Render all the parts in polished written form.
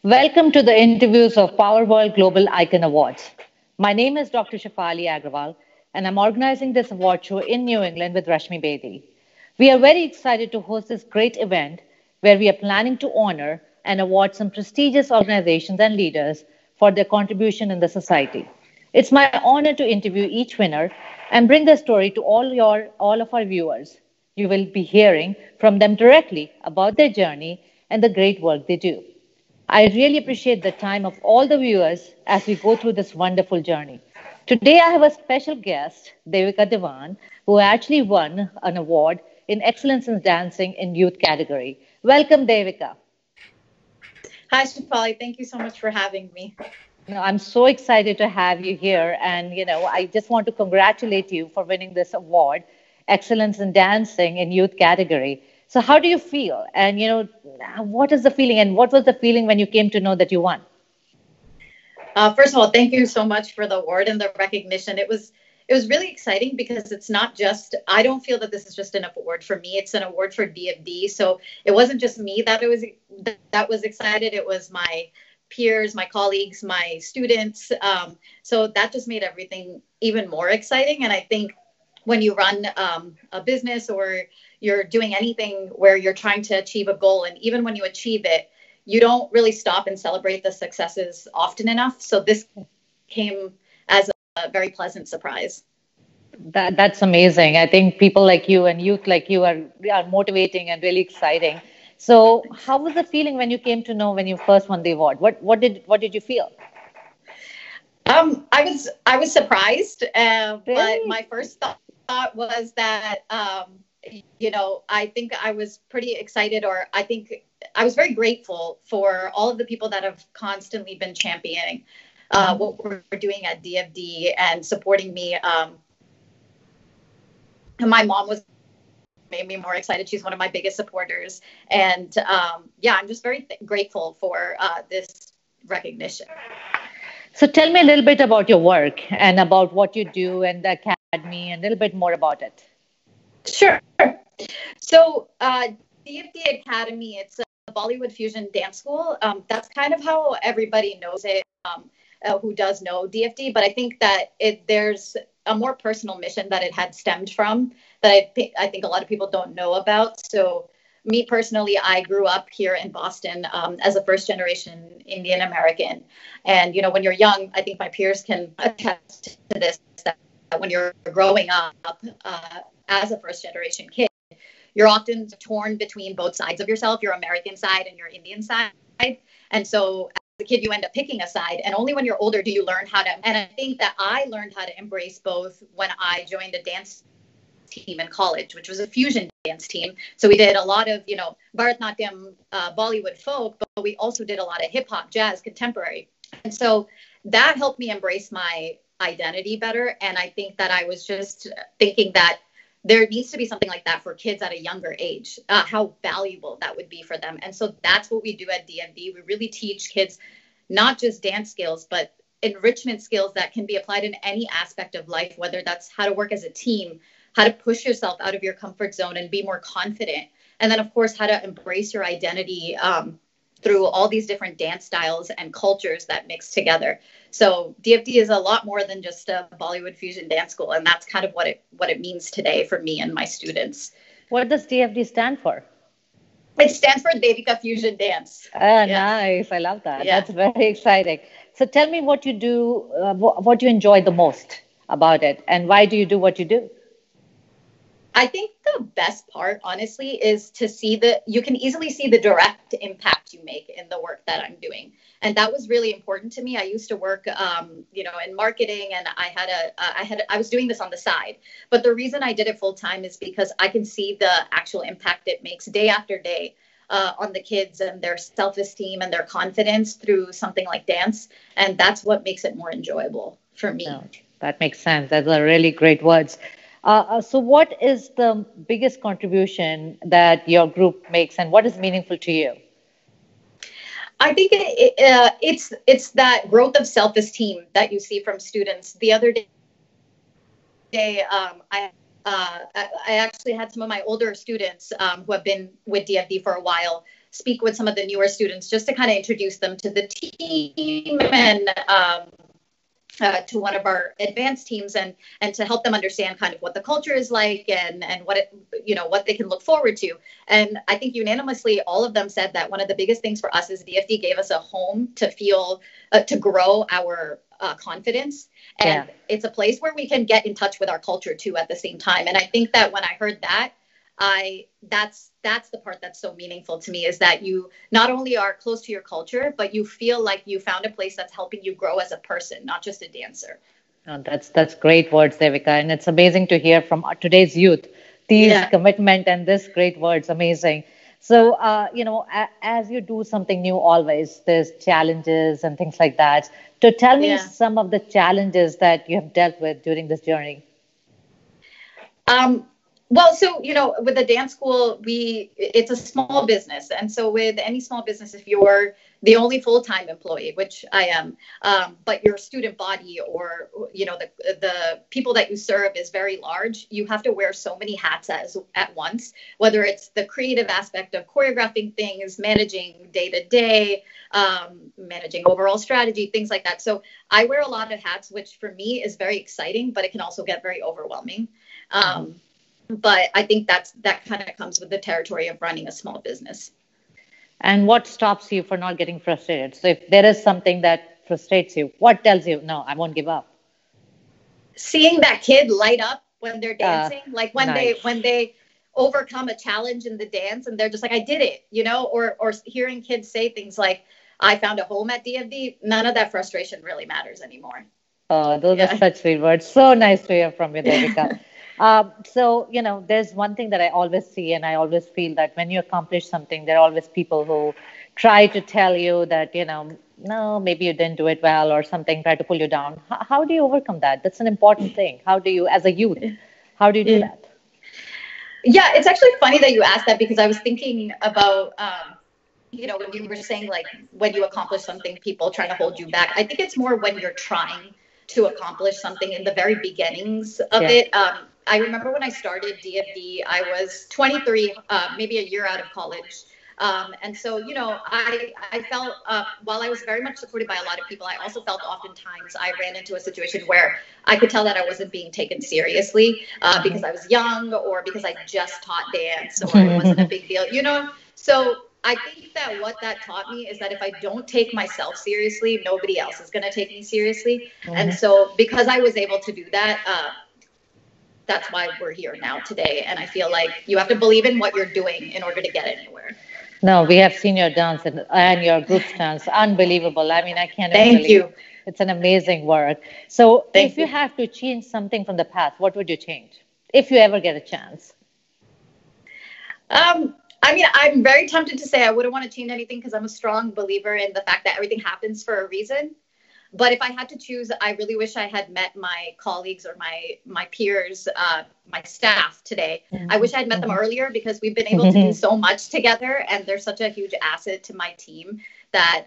Welcome to the interviews of Powerworld Global Icon Awards. My name is Dr. Shafali Agrawal, and I'm organizing this award show in New England with Rashmi Bedi. We are very excited to host this great event where we are planning to honor and award some prestigious organizations and leaders for their contribution in the society. It's my honor to interview each winner and bring their story to all of our viewers. You will be hearing from them directly about their journey and the great work they do. I really appreciate the time of all the viewers as we go through this wonderful journey. Today, I have a special guest, Devika Dhawan, who actually won an award in Excellence in Dancing in Youth category. Welcome, Devika. Hi, Shafali. Thank you so much for having me. No, I'm so excited to have you here, and I just want to congratulate you for winning this award, Excellence in Dancing in Youth category. So, how do you feel? And what is the feeling? And what was the feeling when you came to know that you won? First of all, thank you so much for the award and the recognition. It was really exciting because it's not just. I don't feel that this is just an award for me. It's an award for DFD. So it wasn't just me that was excited. It was my peers, my colleagues, my students. So that just made everything even more exciting. And I think when you run a business or you're doing anything where you're trying to achieve a goal, and even when you achieve it, you don't really stop and celebrate the successes often enough. So this came as a very pleasant surprise. That's amazing. I think people like you and youth like you are motivating and really exciting. So, how was the feeling when you came to know when you first won the award? What did you feel? I was surprised, but Really? my first thought was that I think I was pretty excited, or I think I was very grateful for all of the people that have constantly been championing Mhm. what we're doing at DFD and supporting me. My mom was made me more excited. She's one of my biggest supporters, and yeah, I'm just very grateful for this recognition. So, tell me a little bit about your work and about what you do and the academy and a little bit more about it. Sure. So, DFD Academy, it's a Bollywood fusion dance school. That's kind of how everybody knows it, who does know DFD. But I think that there's a more personal mission that it had stemmed from that I think a lot of people don't know about. So, me personally, I grew up here in Boston as a first generation Indian American. And, when you're young, I think my peers can attest to this, that when you're growing up as a first generation kid, you're often torn between both sides of yourself, your American side and your Indian side. And so as a kid, you end up picking a side. And only when you're older do you learn how to. And I think that I learned how to embrace both when I joined a dance team in college, which was a fusion dance team. So we did a lot of, Bharatanatyam, Bollywood folk, but we also did a lot of hip hop, jazz, contemporary. And so that helped me embrace my identity better. And I think that I was just thinking that there needs to be something like that for kids at a younger age, how valuable that would be for them. And so that's what we do at DMD. We really teach kids not just dance skills, but enrichment skills that can be applied in any aspect of life, whether that's how to work as a team, how to push yourself out of your comfort zone and be more confident. And then, of course, how to embrace your identity through all these different dance styles and cultures that mix together. So DFD is a lot more than just a Bollywood fusion dance school, and that's kind of what it means today for me and my students. What does DFD stand for? It stands for Devika Fusion Dance. Ah, Yeah, nice. I love that. yeah. That's very exciting. So, tell me what you do, what you enjoy the most about it, and why do you do what you do? I think the best part, honestly, is to see you can easily see the direct impact you make in the work that I'm doing. And that was really important to me. I used to work, in marketing, and I was doing this on the side. But the reason I did it full time is because I can see the actual impact it makes day after day on the kids and their self esteem and their confidence through something like dance. And that's what makes it more enjoyable for me. No, that makes sense. Those are really great words. So, what is the biggest contribution that your group makes, and what is meaningful to you? I think it's that growth of self esteem that you see from students. The other day, I actually had some of my older students who have been with DFD for a while speak with some of the newer students just to kind of introduce them to the team and to one of our advanced teams and to help them understand kind of what the culture is like and what what they can look forward to. And I think unanimously all of them said that one of the biggest things for us is DFD gave us a home to feel to grow our confidence, and it's a place where we can get in touch with our culture too at the same time. And I think that when I heard that, that's the part that's so meaningful to me, is that you not only are close to your culture, but you feel like you found a place that's helping you grow as a person, not just a dancer. Oh, that's great words, Devika, and it's amazing to hear from today's youth these commitment and this great words. Amazing. So, as you do something new, always there's challenges and things like that. So, tell me some of the challenges that you have dealt with during this journey. Well, so, with the dance school, it's a small business. And so with any small business, if you're the only full-time employee, which I am, but your student body or, the people that you serve is very large, you have to wear so many hats at once, whether it's the creative aspect of choreographing things, managing day-to-day, managing overall strategy, things like that. So I wear a lot of hats, which for me is very exciting, but it can also get very overwhelming. But I think that kind of comes with the territory of running a small business. And what stops you for not getting frustrated? So if there is something that frustrates you, what tells you, no, I won't give up? Seeing that kid light up when they're dancing, like when nice. when they overcome a challenge in the dance and they're just like, I did it, or hearing kids say things like, I found a home at DFD, none of that frustration really matters anymore. Oh, those are such sweet words. So nice to hear from you, Devika. So, there's one thing that I always see, and I always feel that when you accomplish something, there are always people who try to tell you that, no, maybe you didn't do it well or something, try to pull you down. How do you overcome that? That's an important thing. How do you, as a youth, how do you do that? Yeah, it's actually funny that you asked that, because I was thinking about, when you were saying, like, when you accomplish something, people trying to hold you back. I think it's more when you're trying to accomplish something in the very beginnings of it. I remember when I started DFD, I was 23, maybe a year out of college. And so, I felt, while I was very much supported by a lot of people, I also felt oftentimes I ran into a situation where I could tell that I wasn't being taken seriously because I was young, or because I just taught dance, or it wasn't a big deal, So I think that what that taught me is that if I don't take myself seriously, nobody else is going to take me seriously. And so because I was able to do that, that's why we're here now today. And I feel like you have to believe in what you're doing in order to get anywhere. No, we have seen your dance and your group's dance. Unbelievable. I mean, I can't even believe it. It's an amazing work. So if you have to change something from the past, what would you change? If you ever get a chance. I mean, I'm very tempted to say I wouldn't want to change anything, because I'm a strong believer in the fact that everything happens for a reason. But if I had to choose, I really wish I had met my colleagues or my peers, my staff today. I wish I had met them earlier, because we've been able to do so much together, and they're such a huge asset to my team that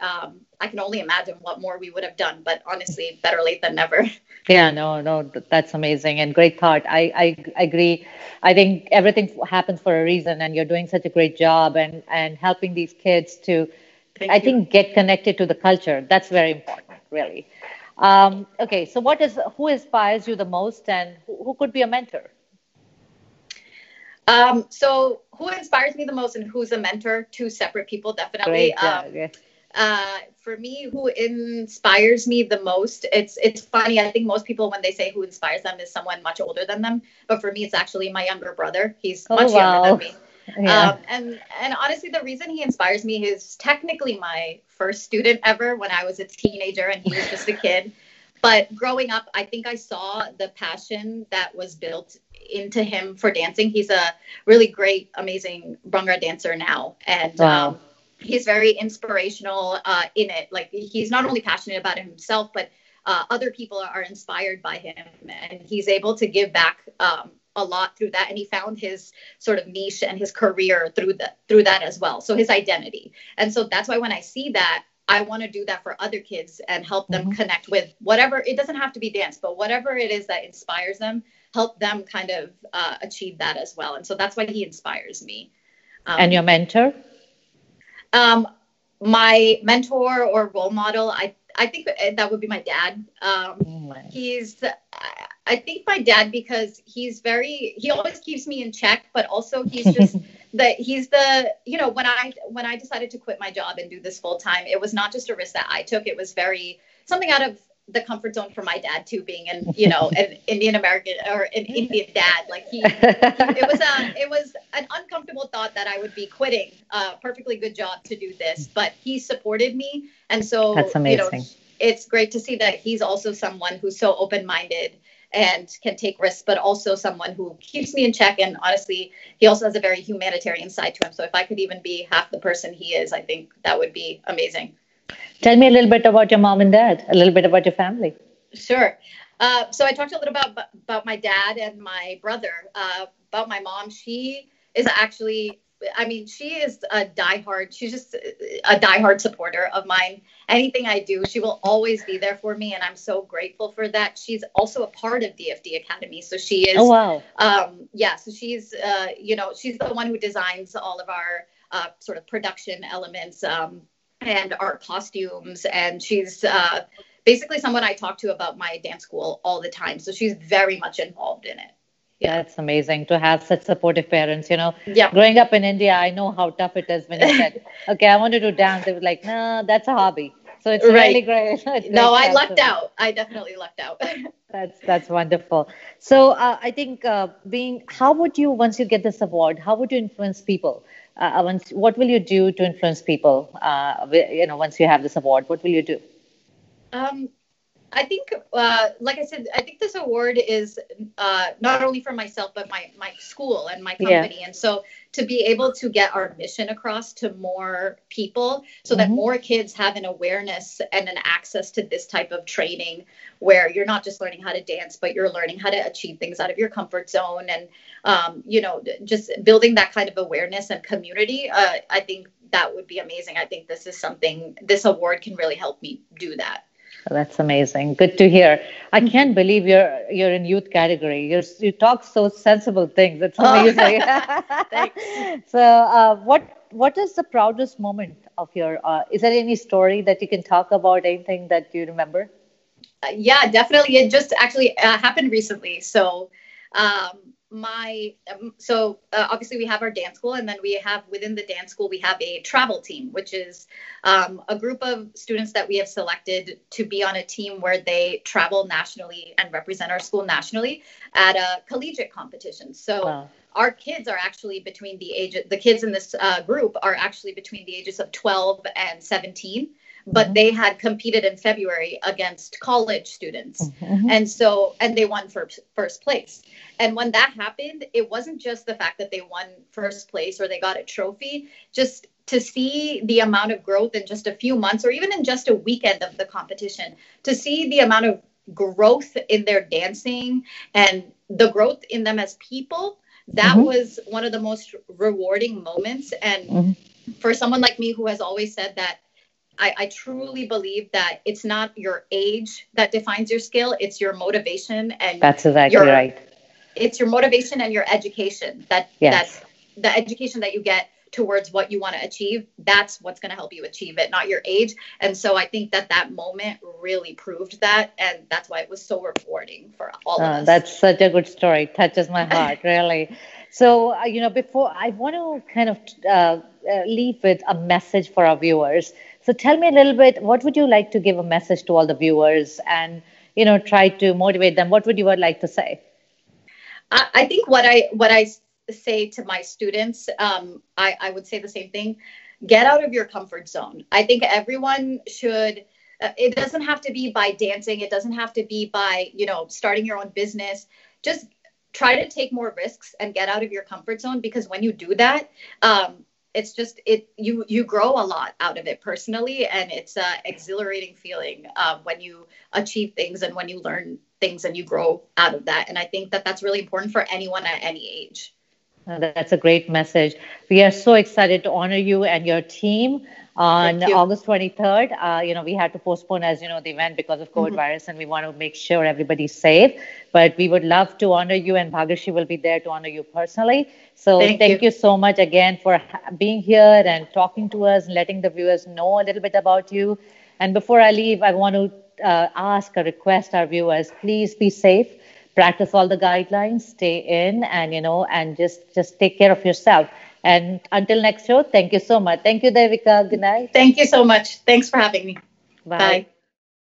I can only imagine what more we would have done. But honestly, better late than never. Yeah, no, that's amazing and great thought. I agree. I think everything happens for a reason, and you're doing such a great job and helping these kids to, I think, get connected to the culture. That's very important, really. Okay, so who inspires you the most, and who could be a mentor? So who inspires me the most and who's a mentor? Two separate people, definitely. Great, for me, who inspires me the most, it's funny. I think most people, when they say who inspires them, is someone much older than them. But for me, it's actually my younger brother. He's much younger than me. Yeah. And honestly, the reason he inspires me is technically my first student ever when I was a teenager and he was just a kid. But growing up, I think I saw the passion that was built into him for dancing. He's a really great, amazing Bhangra dancer now. And he's very inspirational in it. Like, he's not only passionate about it himself, but other people are inspired by him. And he's able to give back a lot through that. And he found his sort of niche and his career through that as well. So his identity. And so that's why when I see that, I want to do that for other kids and help them connect with whatever. It doesn't have to be dance, but whatever it is that inspires them, help them kind of achieve that as well. And so that's why he inspires me. And your mentor? Um, my mentor or role model, I think that would be my dad. Right. He's, I think my dad, because he always keeps me in check, but also he's the, when I decided to quit my job and do this full time, it was not just a risk that I took. It was something out of the comfort zone for my dad too, being an Indian American or an Indian dad. Like it was an uncomfortable thought that I would be quitting a perfectly good job to do this, but he supported me. And so, That's amazing. it's great to see that he's also someone who's so open-minded and can take risks, but also someone who keeps me in check. And honestly, he also has a very humanitarian side to him. So if I could even be half the person he is, I think that would be amazing. Tell me a little bit about your mom and dad, a little bit about your family. Sure. So I talked a little about my dad and my brother. About my mom, she is actually, I mean, she is she's just a diehard supporter of mine. Anything I do, she will always be there for me. And I'm so grateful for that. She's also a part of DFD Academy. So she Oh, is, wow. yeah, so she's, she's the one who designs all of our sort of production elements. And our costumes. And she's basically someone I talk to about my dance school all the time. So she's very much involved in it. Yeah. That's amazing to have such supportive parents. Yeah. Growing up in India, I know how tough it is when you said, okay, I want to do dance. They were like, no, that's a hobby. So it's really Right. great. It's No, great to I have lucked some. out. I definitely lucked out. That's wonderful. So I think being, how would you, once you get this award, how would you influence people? What will you do to influence people? Once you have this award, what will you do? um, I think, like I said, I think this award is not only for myself, but my school and my Yeah. company. And so to be able to get our mission across to more people so that Hmm. more kids have an awareness and an access to this type of training where you're not just learning how to dance, but you're learning how to achieve things out of your comfort zone and, just building that kind of awareness and community. I think that would be amazing. I think this award can really help me do that. That's amazing. Good to hear. I can't believe you're in youth category. You talk so sensible things. It's Oh, amazing. thanks. So, what is the proudest moment of your? Is there any story that you can talk about? Anything that you remember? Yeah, definitely. It just actually happened recently. So, my obviously we have our dance school, and then we have within the dance school we have a travel team, which is a group of students that we have selected to be on a team where they travel nationally and represent our school nationally at a collegiate competition. So. Wow. Our kids are actually the kids in this group are actually between the ages of 12 and 17, but Hmm. they had competed in February against college students. Hmm. And they won first place. And when that happened, it wasn't just the fact that they won first place or they got a trophy, just to see the amount of growth in just a few months or even in just a weekend of the competition, to see the amount of growth in their dancing and the growth in them as people, that Hmm. was one of the most rewarding moments. And Hmm. for someone like me who has always said that I truly believe that it's not your age that defines your skill, it's your motivation and That's exactly your right. it's your motivation and your education that Yes. the education that you get towards what you want to achieve, that's what's going to help you achieve it, not your age. And so I think that moment really proved that, and that's why it was so rewarding for all of us. That's such a good story. Touches my heart, really. So, before I want to kind of leave with a message for our viewers. So, tell me a little bit, what would you like to give a message to all the viewers and, try to motivate them? What would you would like to say? I think what I say to my students, I would say the same thing. Get out of your comfort zone. I think everyone should. It doesn't have to be by dancing. It doesn't have to be by starting your own business. Just try to take more risks and get out of your comfort zone, because when you do that, it's just you grow a lot out of it personally, and it's a exhilarating feeling when you achieve things and when you learn things and you grow out of that. And I think that that's really important for anyone at any age. That's a great message. We are so excited to honor you and your team on Thank you. August 23rd. We had to postpone, as you know, the event because of COVID Mhm. virus, and we want to make sure everybody's safe. But we would love to honor you, and Bhagrashi will be there to honor you personally. So Thank thank you. you so much again for being here and talking to us and letting the viewers know a little bit about you. And before I leave, I want to ask or request our viewers, please be safe, practice all the guidelines, stay in, and and just take care of yourself. And until next show, thank you so much. Thank you, Devika. Good night. Thank you so much. Thanks for having me. Bye. Bye.